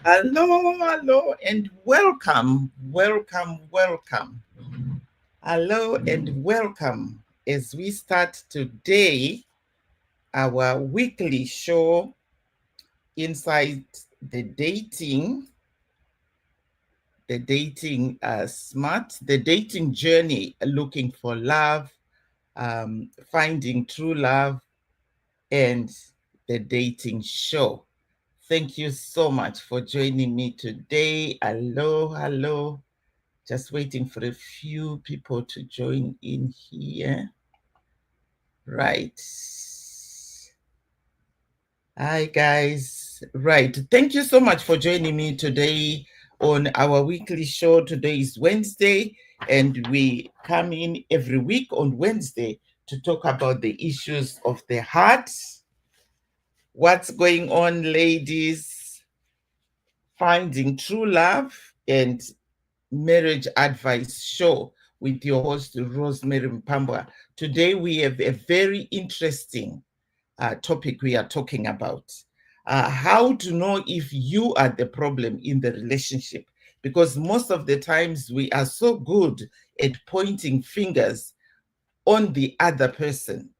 Hello, and welcome. Hello, and welcome as we start today our weekly show inside the the dating journey, looking for love, finding true love, and the dating show. Thank you so much for joining me today. Hello. Just waiting for a few people to join in here. Right. Hi, guys. Right. Thank you so much for joining me today on our weekly show. Today is Wednesday, and we come in every week on Wednesday to talk about the issues of the heart. What's going on, ladies? Finding true love and marriage advice show with your host, Rosemary Mpambwa. Today, we have a very interesting topic we are talking about. How to know if you are the problem in the relationship. Because most of the times we are so good at pointing fingers on the other person.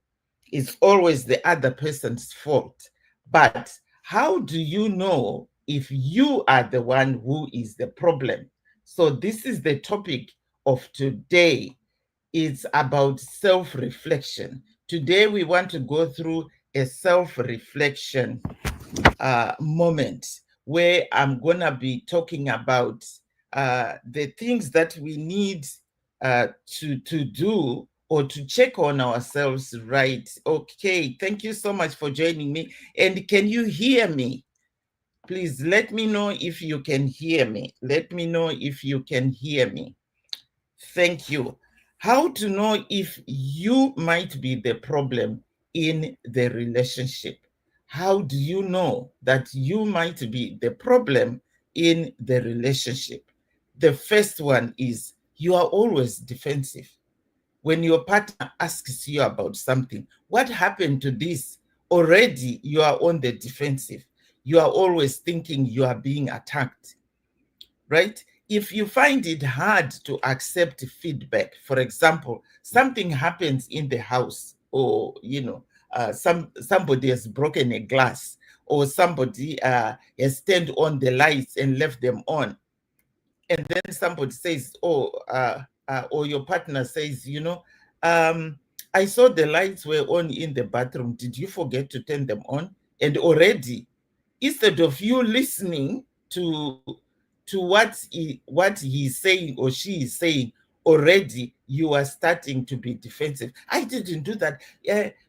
It's always the other person's fault. But how do you know if you are the one who is the problem? So this is the topic of today. It's about self-reflection. Today we want to go through a self-reflection moment where I'm gonna be talking about the things that we need to do or to check on ourselves, right? Okay, thank you so much for joining me. And can you hear me? Please let me know if you can hear me. Let me know if you can hear me. Thank you. How to know if you might be the problem in the relationship? How do you know that you might be the problem in the relationship? The first one is you are always defensive. When your partner asks you about something, what happened to this? Already you are on the defensive. You are always thinking you are being attacked, right? If you find it hard to accept feedback, for example, something happens in the house, or somebody has broken a glass, or somebody has turned on the lights and left them on, and then somebody says, or your partner says, I saw the lights were on in the bathroom. Did you forget to turn them on? And already, instead of you listening to what he's saying or she is saying, already you are starting to be defensive. I didn't do that.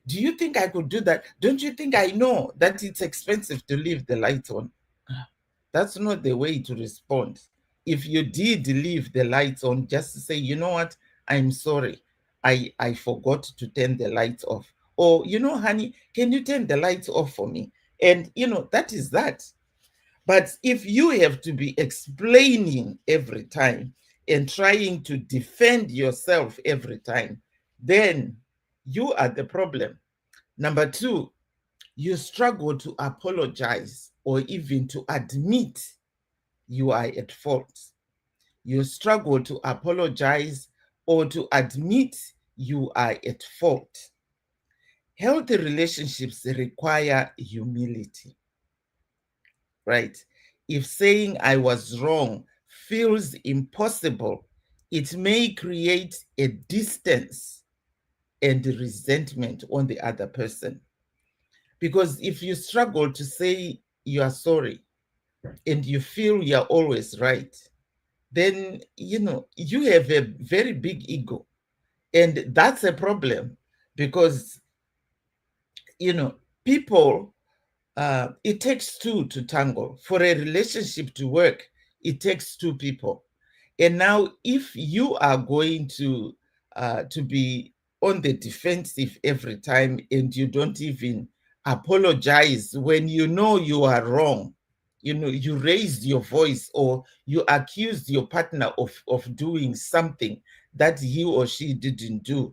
Do you think I could do that? Don't you think I know that it's expensive to leave the lights on? That's not the way to respond. If you did leave the lights on, just say, you know what, I'm sorry, I forgot to turn the lights off. Or, honey, can you turn the lights off for me? And that is that. But if you have to be explaining every time and trying to defend yourself every time, then you are the problem. Number two, you struggle to apologize or even to admit you are at fault. You struggle to apologize or to admit you are at fault. Healthy relationships require humility, right? If saying I was wrong feels impossible, it may create a distance and resentment on the other person. Because if you struggle to say you are sorry and you feel you're always right, then you have a very big ego, and that's a problem. Because people, it takes two to tangle. For a relationship to work, it takes two people. And now if you are going to be on the defensive every time, and you don't even apologize when you know you are wrong, you raised your voice or you accused your partner of doing something that he or she didn't do,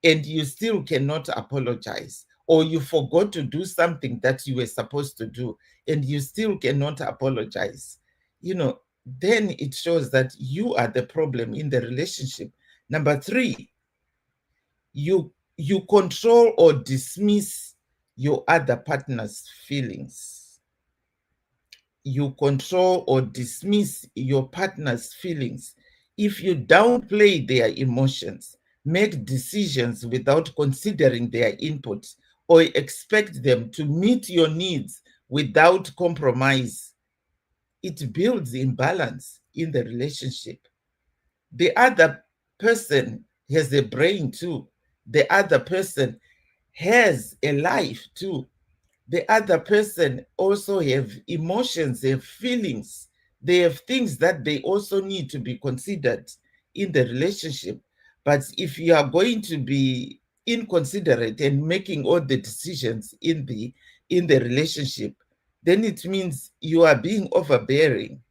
and you still cannot apologize, or you forgot to do something that you were supposed to do and you still cannot apologize, then it shows that you are the problem in the relationship. Number three, you control or dismiss your other partner's feelings. You control or dismiss your partner's feelings. If you downplay their emotions, make decisions without considering their input, or expect them to meet your needs without compromise, it builds imbalance in the relationship. The other person has a brain too. The other person has a life too. The other person also have emotions, they have feelings, they have things that they also need to be considered in the relationship. But if you are going to be inconsiderate and making all the decisions in the relationship, then it means you are being overbearing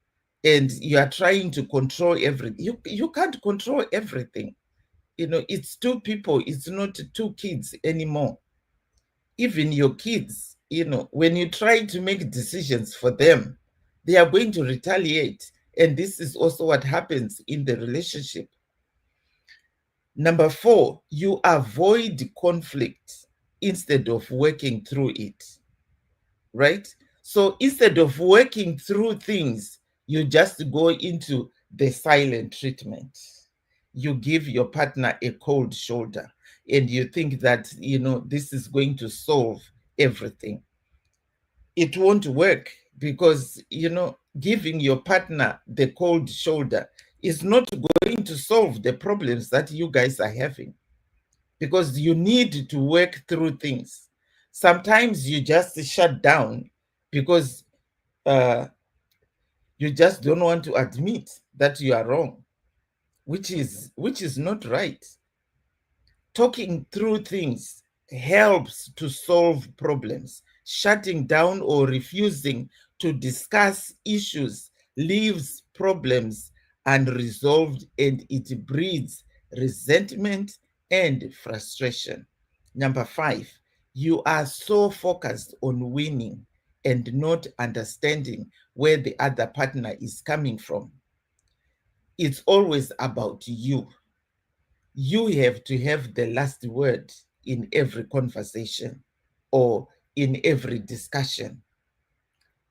and you are trying to control everything. You can't control everything. It's two people, it's not two kids anymore. Even your kids, when you try to make decisions for them, they are going to retaliate. And this is also what happens in the relationship. Number four, you avoid conflict instead of working through it, right? So instead of working through things, you just go into the silent treatment. You give your partner a cold shoulder and you think that, this is going to solve everything. It won't work because, giving your partner the cold shoulder is not going to solve the problems that you guys are having, because you need to work through things. Sometimes you just shut down because uh, you just don't want to admit that you are wrong, which is not right. Talking through things helps to solve problems. Shutting down or refusing to discuss issues leaves problems unresolved, and it breeds resentment and frustration. Number five, you are so focused on winning and not understanding where the other partner is coming from. It's always about you. You have to have the last word in every conversation or in every discussion,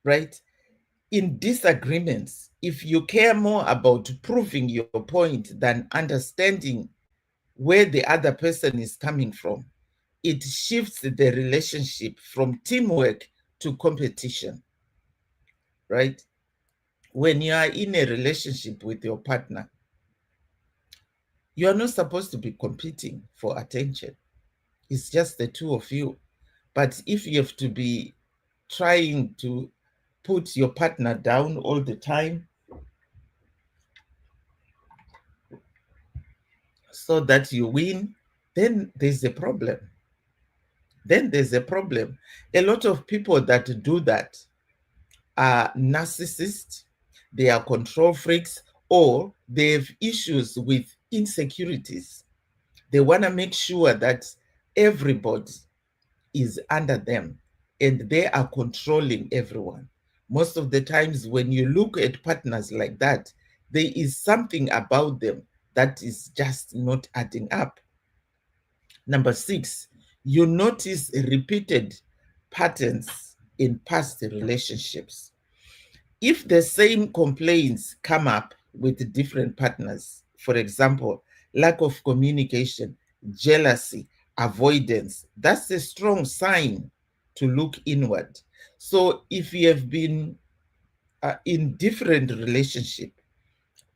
right? In disagreements, if you care more about proving your point than understanding where the other person is coming from, it shifts the relationship from teamwork to competition, right? When you are in a relationship with your partner, you are not supposed to be competing for attention. It's just the two of you. But if you have to be trying to put your partner down all the time so that you win, then there's a problem. Then there's a problem. A lot of people that do that are narcissists, they are control freaks, or they have issues with insecurities. They want to make sure that everybody is under them and they are controlling everyone. Most of the times, when you look at partners like that, there is something about them that is just not adding up. Number six, you notice repeated patterns in past relationships. If the same complaints come up with different partners, for example, lack of communication, jealousy, avoidance, that's a strong sign to look inward. So if you have been in different relationship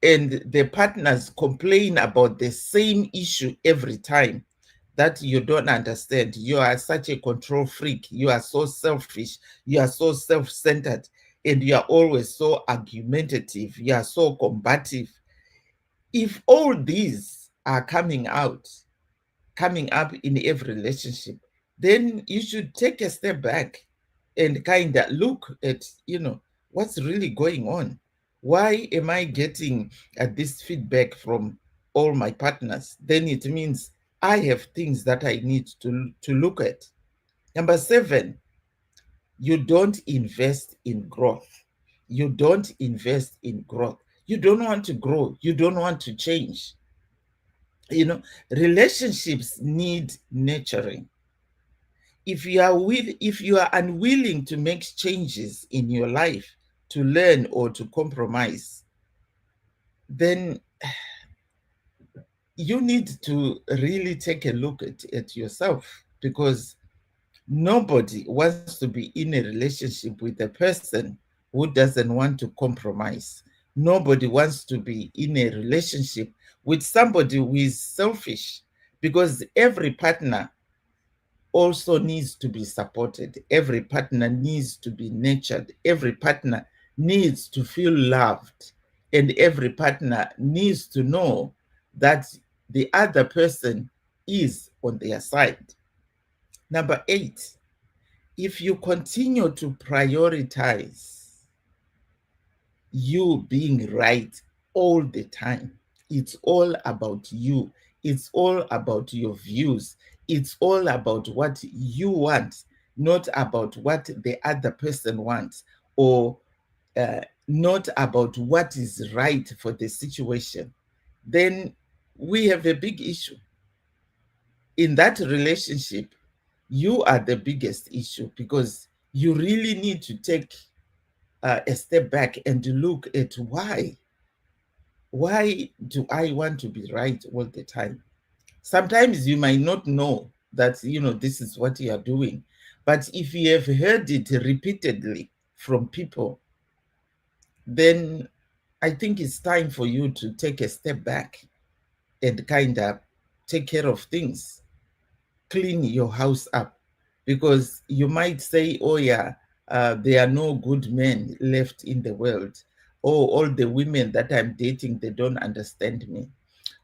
and the partners complain about the same issue every time, that you don't understand. You are such a control freak. You are so selfish. You are so self-centered. And you are always so argumentative. You are so combative. If all these are coming up in every relationship, then you should take a step back and kind of look at, what's really going on. Why am I getting this feedback from all my partners? Then it means I have things that I need to look at. Number seven, you don't invest in growth. You don't invest in growth. You don't want to grow. You don't want to change. Relationships need nurturing. If you are unwilling to make changes in your life, to learn or to compromise, then you need to really take a look at yourself, because nobody wants to be in a relationship with a person who doesn't want to compromise. Nobody wants to be in a relationship with somebody who is selfish, because every partner also needs to be supported. Every partner needs to be nurtured. Every partner needs to feel loved. And every partner needs to know that the other person is on their side. Number 8, if you continue to prioritize you being right all the time, it's all about you. It's all about your views. It's all about what you want, not about what the other person wants, or not about what is right for the situation. Then we have a big issue. In that relationship, you are the biggest issue, because you really need to take a step back and look at why. Why do I want to be right all the time? Sometimes you might not know that, this is what you are doing. But if you have heard it repeatedly from people, then I think it's time for you to take a step back and kind of take care of things, clean your house up, because you might say, oh yeah, there are no good men left in the world. Oh, all the women that I'm dating, they don't understand me.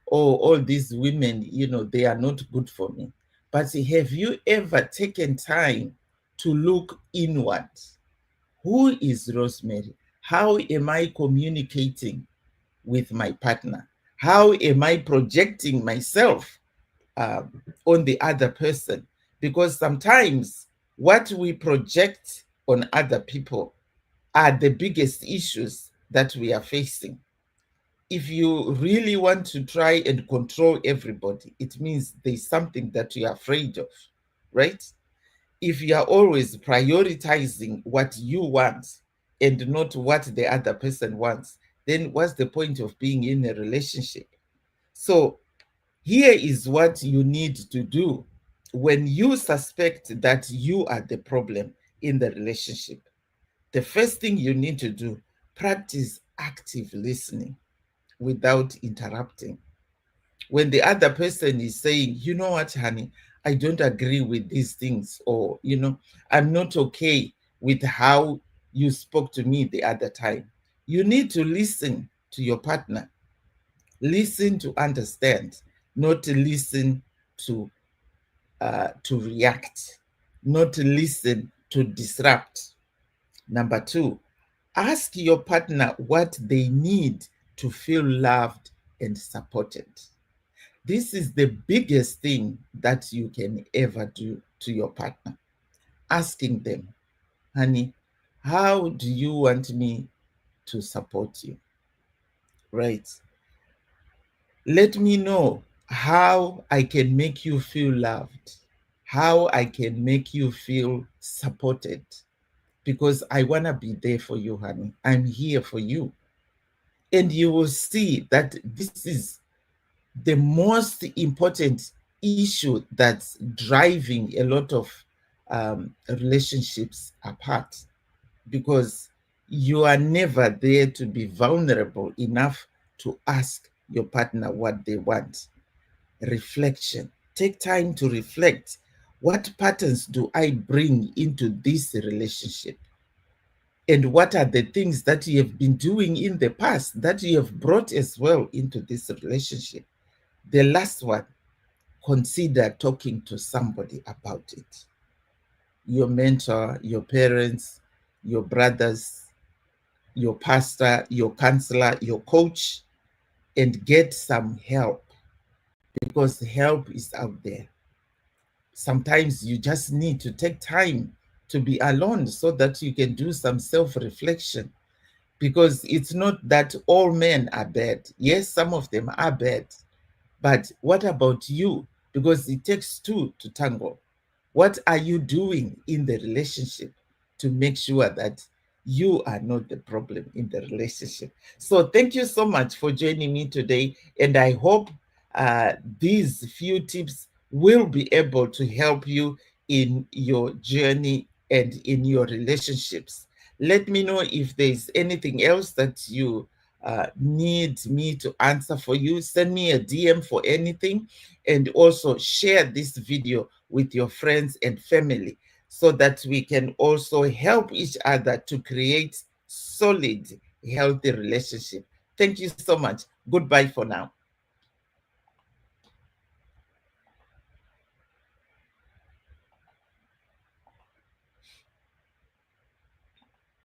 Oh, all these women, they are not good for me. But have you ever taken time to look inward? Who is Rosemary? How am I communicating with my partner? How am I projecting myself on the other person? Because sometimes what we project on other people are the biggest issues that we are facing. If you really want to try and control everybody, it means there's something that you're afraid of, right? If you are always prioritizing what you want and not what the other person wants, then what's the point of being in a relationship? So here is what you need to do when you suspect that you are the problem in the relationship. The first thing you need to do, practice active listening without interrupting. When the other person is saying, you know what, honey, I don't agree with these things, or, I'm not okay with how you spoke to me the other time, you need to listen to your partner. Listen to understand, not to listen to react, not to listen to disrupt. Number 2, ask your partner what they need to feel loved and supported. This is the biggest thing that you can ever do to your partner. Asking them, honey, how do you want me to support you? Right? Let me know how I can make you feel loved, how I can make you feel supported, because I want to be there for you, honey. I'm here for you. And you will see that this is the most important issue that's driving a lot of relationships apart, because you are never there to be vulnerable enough to ask your partner what they want. Reflection. Take time to reflect. What patterns do I bring into this relationship? And what are the things that you have been doing in the past that you have brought as well into this relationship? The last one, consider talking to somebody about it. Your mentor, your parents, your brothers, your pastor, your counselor, your coach, and get some help, because help is out there. Sometimes you just need to take time to be alone so that you can do some self reflection. because it's not that all men are bad. Yes, some of them are bad, but what about you? Because it takes two to tango. What are you doing in the relationship to make sure that you are not the problem in the relationship? So, thank you so much for joining me today. And I hope these few tips will be able to help you in your journey and in your relationships. Let me know if there's anything else that you need me to answer for you. Send me a DM for anything, and also share this video with your friends and family so that we can also help each other to create solid, healthy relationship. Thank you so much. Goodbye for now.